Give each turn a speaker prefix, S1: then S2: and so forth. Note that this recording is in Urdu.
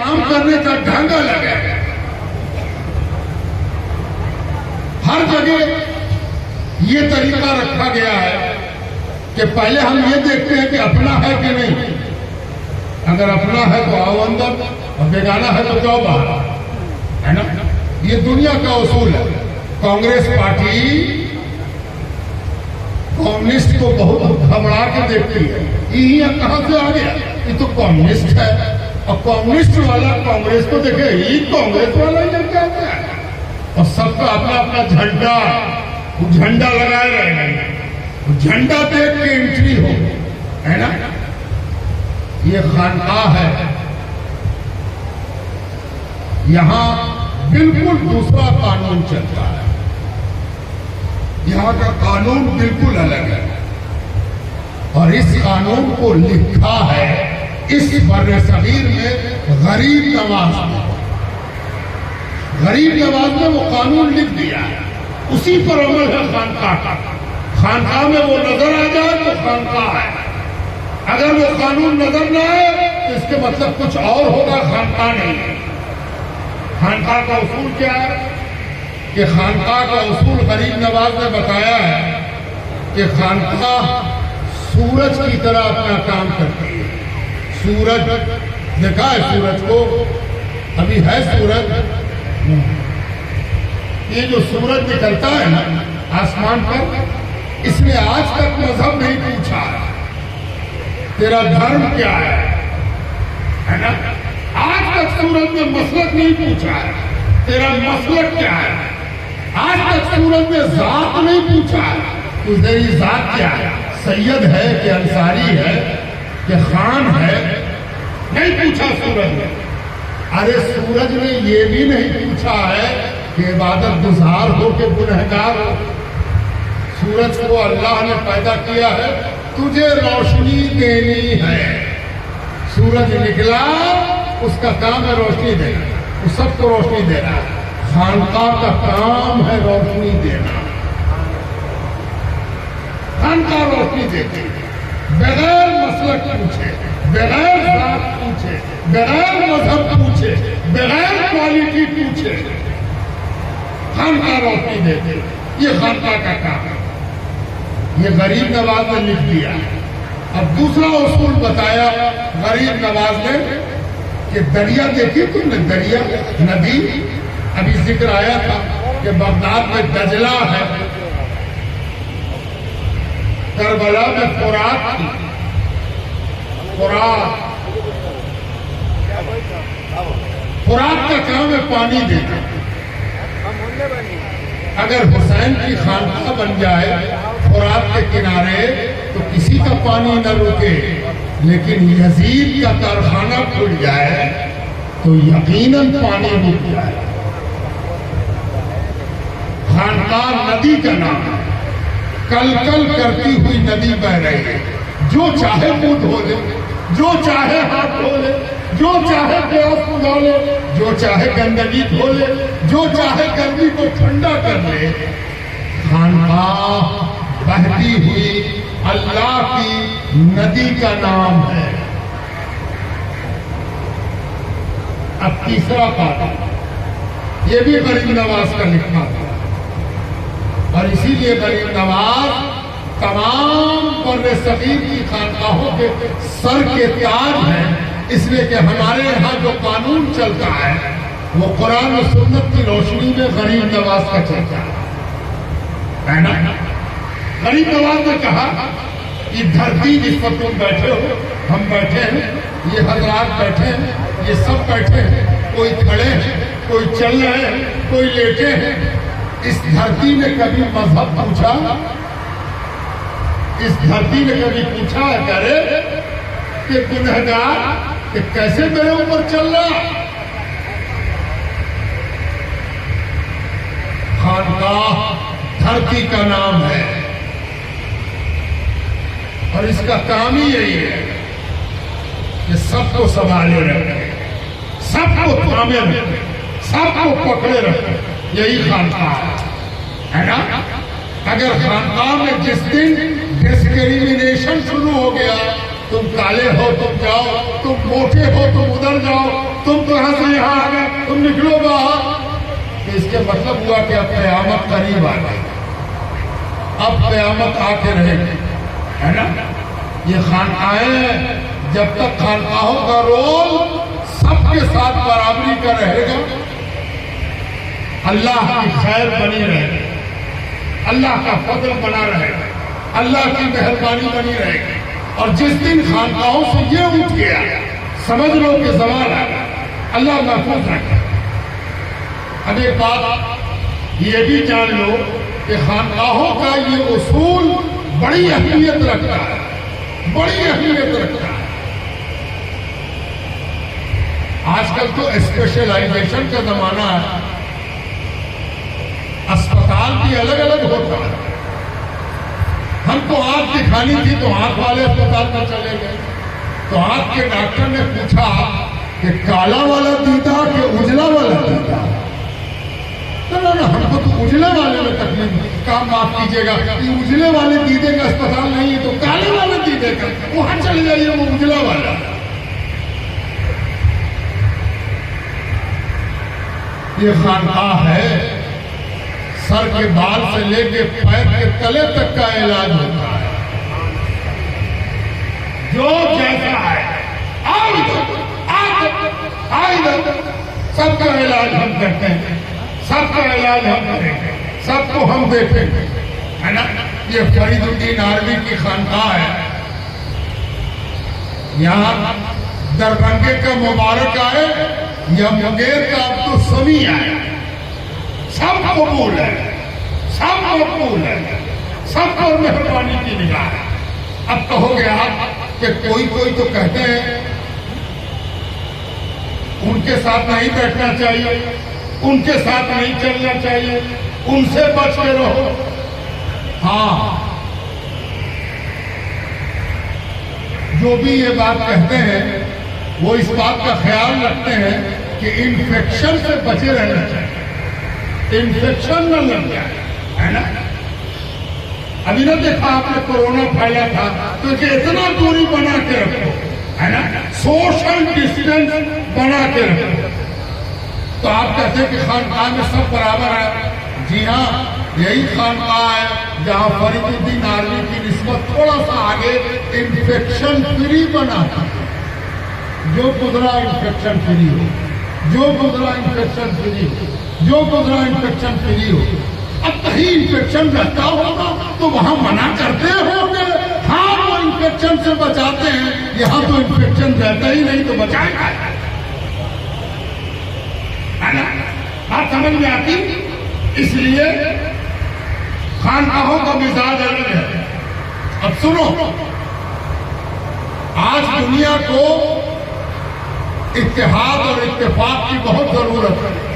S1: کام کرنے کا ڈھنگ الگ ہے. ہر جگہ یہ طریقہ رکھا گیا ہے کہ پہلے ہم یہ دیکھتے ہیں کہ اپنا ہے کہ نہیں. اگر اپنا ہے تو آؤ اندر اور بیگانہ ہے تو جاؤ باہر, ہے نا. یہ دنیا کا اصول ہے. کانگریس پارٹی کمیونسٹ کو بہت گھبرا کے دیکھتی ہے. یہ کہاں سے آ گیا, یہ تو کمیونسٹ ہے. اور کمیونسٹ والا کانگریس کو دیکھے, یہ کانگریس والا ہی لگ جاتا ہے. اور سب کا اپنا اپنا جھنڈا, وہ جھنڈا لگائے رہے ہیں. جھنڈا دیکھ کے انٹری ہو, ہے نا. یہ خانقاہ ہے. یہاں بالکل دوسرا قانون چلتا ہے. یہاں کا قانون بالکل الگ ہے. اور اس قانون کو لکھا ہے اس بر صغیر میں غریب نواز نے. غریب نواز نے وہ قانون لکھ دیا ہے, اسی پر عمل ہے خانقاہ کا. خانقاہ میں وہ نظر آ جائے تو خانقاہ ہے. اگر وہ قانون نظر نہ آئے تو اس کے مطلب کچھ اور ہوگا, خانقاہ نہیں ہے. خانقاہ کا اصول کیا ہے کہ خانقاہ کا اصول غریب نواز نے بتایا ہے کہ خانقاہ سورج کی طرح اپنا کام کرتی ہے. سورج دیکھا ہے سورج کو, ابھی ہے سورج. یہ جو سورج نکلتا ہے نا آسمان پر, اس نے آج تک مذہب نہیں پوچھا تیرا دھرم کیا ہے نا. آج تک سورج نے مسلک نہیں پوچھا ہے تیرا مسلک کیا ہے. آج تک سورج نے ذات نہیں پوچھا ہے تیری ذات کیا ہے, سید ہے کہ انصاری ہے کہ خان ہے, نہیں پوچھا سورج نے. ارے سورج نے یہ بھی نہیں پوچھا ہے کہ عبادت گزار ہو کہ گنہگار ہو. سورج کو اللہ نے پیدا کیا ہے تجھے روشنی دینی ہے. سورج نکلا, اس کا کام ہے روشنی دینا, وہ سب کو روشنی دینا. خانقاہ کا کام ہے روشنی دینا. خانقاہ روشنی دیتی بغیر مسلک پوچھے, بغیر ذات پوچھے, بغیر مذہب پوچھے, بغیر کوالٹی پوچھے. خانقاہ روشنی دیتے, یہ خانقاہ کا کام ہے. یہ غریب نواز نے لکھ دیا. اب دوسرا اصول بتایا غریب نواز نے کہ دریا دیکھی تم نے, دریا ندی, ابھی ذکر آیا تھا کہ بغداد میں دجلہ ہے, کربلا میں فرات تھی. فرات کا کام ہے پانی دینا. اگر حسین کی خانقاہ بن جائے فرات کے کنارے تو کسی کا پانی نہ رکے, لیکن یزید کا کارخانہ کھل جائے تو یقیناً پانی رک جائے. خانقاہ ندی کا نام ہے, کل کل کرتی ہوئی ندی بہ رہی ہے. جو چاہے منہ دھو لے, جو چاہے ہاتھ دھو لے, جو چاہے پیاس بجھا لے, جو چاہے گندگی دھو لے, جو چاہے گندگی کو ٹھنڈا کر لے. خانقاہ بہتی ہوئی اللہ کی ندی کا نام ہے. اب تیسرا بات, یہ بھی غریب نواز کا لکھنا تھا, اور اسی لیے غریب نواز تمام بر صغیر کی خانقاہوں کے سر کے تاج ہیں. اس لیے کہ ہمارے یہاں جو قانون چلتا ہے وہ قرآن و سنت کی روشنی میں غریب نواز کا چلتا ہے نا. غریب نواز نے کہا یہ دھرتی جس پر تم بیٹھے ہو, ہم بیٹھے ہیں, یہ حضرات بیٹھے ہیں, یہ سب بیٹھے ہیں, کوئی کھڑے ہیں, کوئی چل رہے ہیں, کوئی لیٹے ہیں. اس دھرتی نے کبھی مذہب پوچھا, اس دھرتی نے کبھی پوچھا کرے کہ گنہگار کہ کیسے میرے اوپر چل رہا. خانقاہ دھرتی کا نام ہے اور اس کا کام ہی یہی ہے کہ سب کو سنبھالے رکھے, سب کو تھامے رکھے, سب کو پکڑے رکھے. یہی خانقاہ ہے نا. اگر خانقاہ میں جس دن ڈسکریمنیشن شروع ہو گیا, تم کالے ہو تم جاؤ, تم موٹے ہو تم ادھر جاؤ, تم تو مطلب ہوا کہ اب قیامت قریب آ گئی، اب قیامت آ کے رہے گی، ہے نا؟ یہ خانقاہیں جب تک خانقاہوں کا رول سب کے ساتھ برابری کا رہے گا، اللہ کی خیر بنی رہے گی، اللہ کا فضل بنا رہے گا، اللہ کی مہربانی بنی رہے گی۔ اور جس دن خانقاہوں سے یہ اٹھ گیا، سمجھ لو کہ زوال آ گیا، اللہ محفوظ رکھے۔ اب ایک بات یہ بھی جان لو کہ خانقاہوں کا یہ اصول بڑی اہمیت رکھتا ہے، بڑی اہمیت رکھتا ہے۔ آج کل تو اسپیشلائزیشن کا زمانہ ہے، اسپتال بھی الگ الگ ہوتا ہے۔ ہم کو آنکھ دکھانی تھی تو آنکھ والے اسپتال میں چلے گئے، تو آنکھ کے ڈاکٹر نے پوچھا کہ کالا والا دیدا کہ اجلا والا دیدا؟ نہ ہم کو تو اجلے والے میں تکلیف، کام معاف کیجیے گا، یہ اجلے والے دیدے کا اسپتال نہیں ہے تو کالے والے دیدے کا، وہاں چلے جائیے، وہ اجلا والا۔ یہ خانقاہ ہے، سر کے بال سے لے کے پیر کے تلے تک کا علاج ہوتا ہے، جو جیسا ہے سب کا علاج ہم کرتے ہیں، سب کا علاج ہم کریں گے، سب کو ہم دیکھیں گے، ہے نا؟ یہ فرید الدین عربی کی خانقاہ ہے، یہاں دربھنگے کا مبارک آئے یا مغیر کا عبدالسمیع آئے، سب قبول ہے، سب مقبول ہے، سب پر مہربانی کی نگاہ ہے۔ اب کہو گے آپ کہ کوئی تو کہتے ہیں ان کے ساتھ نہیں بیٹھنا چاہیے، ان کے ساتھ نہیں چلنا چاہیے، ان سے بچ کے رہو۔ ہاں، جو بھی یہ بات کہتے ہیں وہ اس بات کا خیال رکھتے ہیں کہ انفیکشن سے بچے رہنا چاہیے، انفیکشن نہ لگ جائے، ہے نا؟ ابھی نہ دیکھا آپ نے کورونا پھیلا تھا تو کہ اتنا دوری بنا کے رکھو، ہے نا؟ سوشل ڈسٹینس بنا کے رکھو۔ تو آپ کہتے ہیں کہ خانقاہ میں سب برابر ہے۔ جی ہاں، یہی خانقاہ ہے جہاں فرید الدین عربی کی نسبت تھوڑا سا آگے انفیکشن فری بنا تھا۔ جو گزرا انفیکشن فری ہو، جو گزرا انفیکشن فری ہو، جو گزرا انفیکشن فری ہو۔ اب کہیں انفیکشن رہتا ہوگا تو وہاں منع کرتے ہوں گے، ہاں وہ انفیکشن سے بچاتے ہیں، یہاں تو انفیکشن رہتا ہی نہیں تو بچائے گا، ہے نا؟ بات سمجھ میں آتی؟ اس لیے خانقاہوں کا مزاج الگ ہے۔ اب سنو، آج دنیا کو اتحاد اور اتفاق کی بہت ضرورت ہے۔